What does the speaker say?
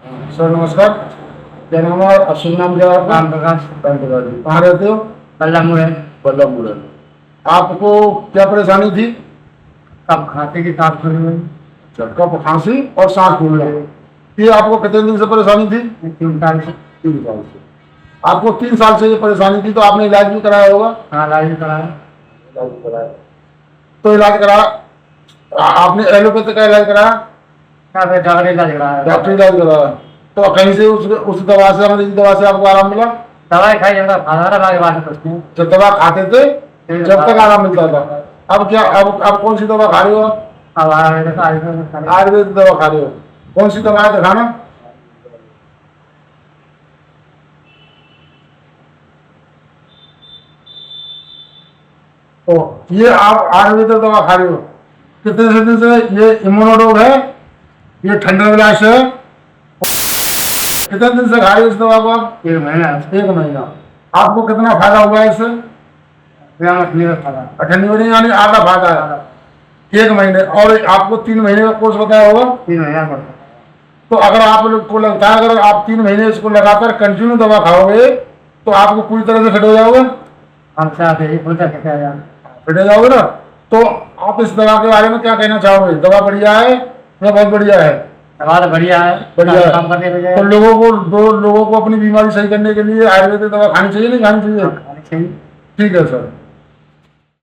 Sir नमस्कार। क्या नाम है? असली नाम क्या है आपका? राम प्रकाश। राम प्रकाश जी। कहाँ रहते हो? बल्लामुड़ है। बल्लभपुर। आपको क्या परेशानी थी? कब खाते की सांस फूली हुई। कफ, खांसी और सांस फूलना। ये आपको कितने दिन से परेशानी थी? 3 साल से। 3 साल से। आपको 3 साल से ये परेशानी थी, तो आपने इलाज भी कराया होगा? हाँ, इलाज कराया। इलाज भी कराया। तो इलाज करा, आपने एलोपैथी का इलाज कराया? क्या फिर डॉक्टर इलाज कराया। डॉक्टर इलाज कराया। तो कहीं से उस दवा से, अंग्रेजी दवा से आपको आराम मिला? दवाई खाई जाता फादर के बाद कुछ नहीं। जब दवा खाते थे जब तक आराम मिलता था। अब क्या, अब कौन सी दवा खा रहे हो? अब आयुर्वेद आयुर्वेद दवा खा रहे हो। कौन सी दवा है, दिखाना। तो ये आप आयुर्वेद दवा खा रहे हो। कितने दिन से ये इम्यूनोडोग है, ये ठंडा विलास है। कितने दिन से खा रहे हो इस दवा को आप? 1 महीना। 1 महीना। आपको कितना फायदा हुआ है इससे? अठन्नी नहीं, यानी आधा फायदा है 1 महीने। और आपको 3 महीने का कोर्स बताया होगा। 3 महीना पड़ता। तो अगर आप लोग को लगता है अगर आप 3 महीने इसको लगातार कंटिन्यू दवा खाओगे तो आपको पूरी तरह से फिट हो जाओगे। हमसे आप यही पूछा कैसे आया। फिट हो जाओगे ना। तो आप इस दवा के बारे में क्या कहना चाहोगे? दवा बढ़िया है या बहुत बढ़िया है? दवा तो बढ़िया है। बढ़िया है। काम करने के लिए तो लोगों को अपनी बीमारी सही करने के लिए आयुर्वेदिक दवा खानी चाहिए, नहीं खानी चाहिए? खानी चाहिए। ठीक है सर।